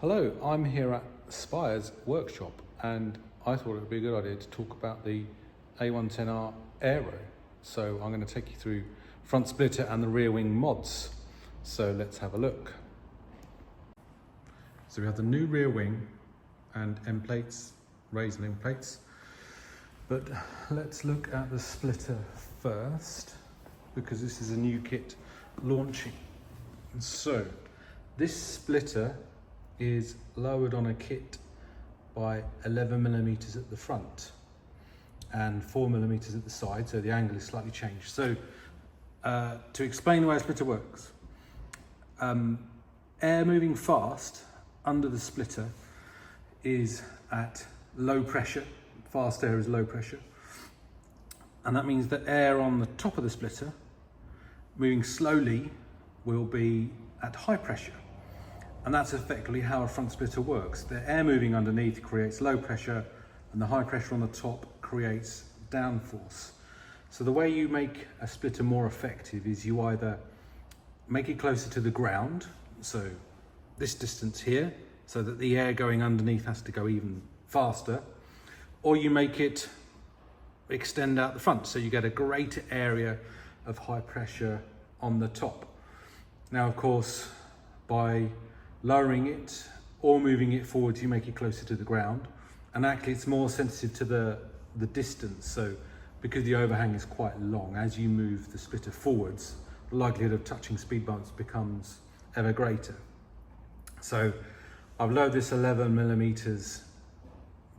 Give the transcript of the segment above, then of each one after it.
Hello, I'm here at Spire's workshop and I thought it would be a good idea to talk about the A110R Aero. So I'm going to take you through front splitter and the rear wing mods. So let's have a look. So we have the new rear wing and end plates, raised end plates. But let's look at the splitter first because this is a new kit launching. So this splitter is lowered on a kit by 11mm at the front and 4mm at the side, so the angle is slightly changed. So to explain the way a splitter works, air moving fast under the splitter is at low pressure. Fast air is low pressure, and that means that air on the top of the splitter moving slowly will be at high pressure. And that's effectively how a front splitter works. The air moving underneath creates low pressure and the high pressure on the top creates downforce. So the way you make a splitter more effective is you either make it closer to the ground, so this distance here, so that the air going underneath has to go even faster, or you make it extend out the front, so you get a greater area of high pressure on the top. Now, of course, by lowering it or moving it forward, you make it closer to the ground, and actually it's more sensitive to the distance. So because the overhang is quite long, as you move the splitter forwards, the likelihood of touching speed bumps becomes ever greater. So I've lowered this 11mm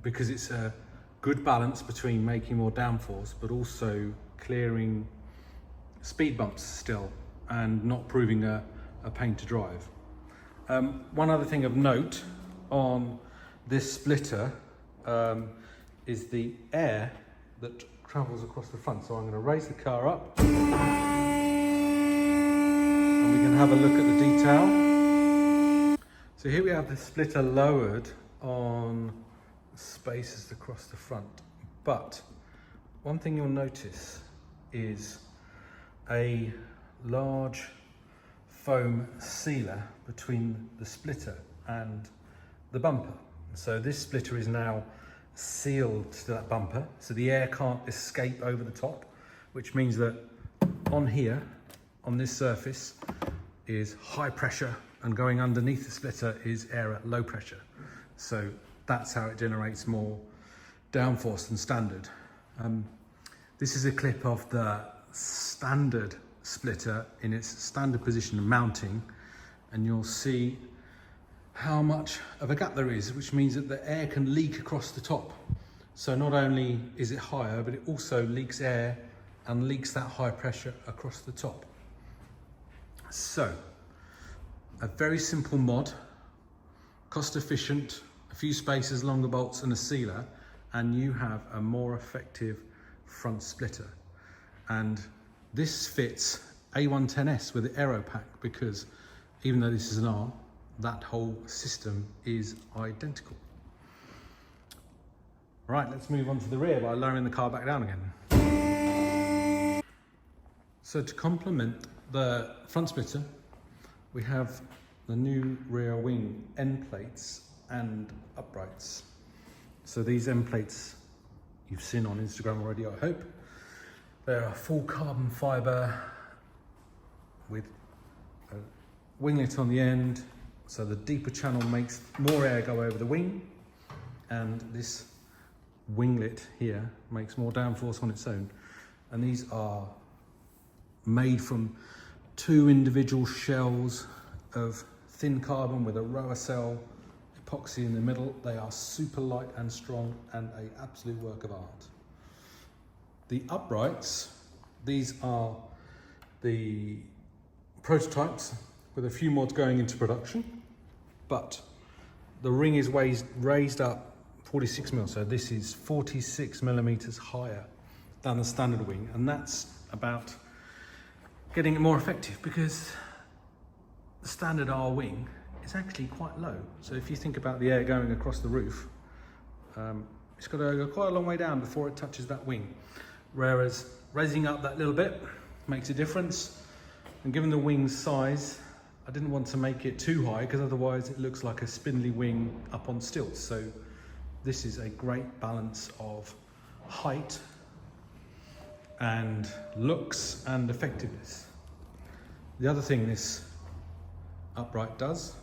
because it's a good balance between making more downforce but also clearing speed bumps still and not proving a pain to drive. One other thing of note on this splitter is the air that travels across the front. So I'm going to raise the car up and we can have a look at the detail. So here we have the splitter lowered on spaces across the front. But one thing you'll notice is a large foam sealer between the splitter and the bumper. So this splitter is now sealed to that bumper, so the air can't escape over the top, which means that on here, on this surface, is high pressure, and going underneath the splitter is air at low pressure. So that's how it generates more downforce than standard. This is a clip of the standard splitter in its standard position of mounting, and you'll see how much of a gap there is, which means that the air can leak across the top. So not only is it higher, but it also leaks air and leaks that high pressure across the top. So a very simple mod, cost efficient, a few spaces, longer bolts and a sealer, and you have a more effective front splitter. And this fits A110S with the Aero pack because even though this is an R, that whole system is identical. Right, let's move on to the rear by lowering the car back down again. So to complement the front splitter, we have the new rear wing end plates and uprights. So these end plates you've seen on Instagram already, I hope. They're a full carbon fibre with a winglet on the end, so the deeper channel makes more air go over the wing, and this winglet here makes more downforce on its own. And these are made from two individual shells of thin carbon with a rower cell epoxy in the middle. They are super light and strong and an absolute work of art. The uprights, these are the prototypes with a few mods going into production, but the ring is raised up 46mm, so this is 46mm higher than the standard wing, and that's about getting it more effective because the standard R wing is actually quite low. So if you think about the air going across the roof, it's got to go quite a long way down before it touches that wing. Whereas raising up that little bit makes a difference. And given the wing's size, I didn't want to make it too high because otherwise it looks like a spindly wing up on stilts. So this is a great balance of height and looks and effectiveness. The other thing this upright does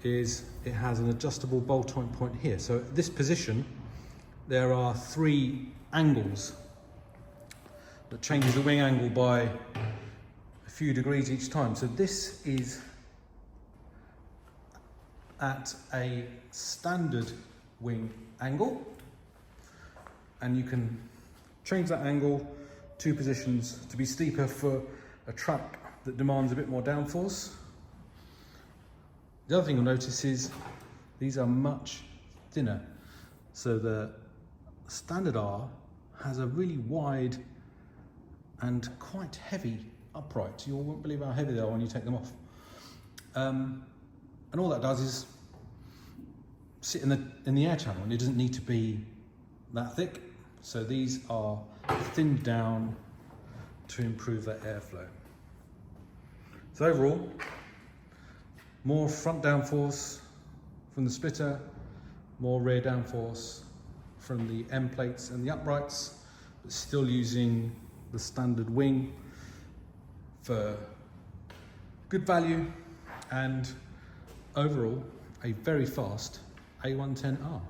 is it has an adjustable bolt point here. So at this position, there are 3 angles that changes the wing angle by a few degrees each time. So this is at a standard wing angle, and you can change that angle 2 positions to be steeper for a track that demands a bit more downforce. The other thing you'll notice is these are much thinner. So the standard R has a really wide and quite heavy upright. You won't believe how heavy they are when you take them off. And all that does is sit in the air channel, and it doesn't need to be that thick. So these are thinned down to improve that airflow. So overall, more front downforce from the splitter, more rear downforce from the end plates and the uprights, but still using the standard wing for good value, and overall a very fast A110R.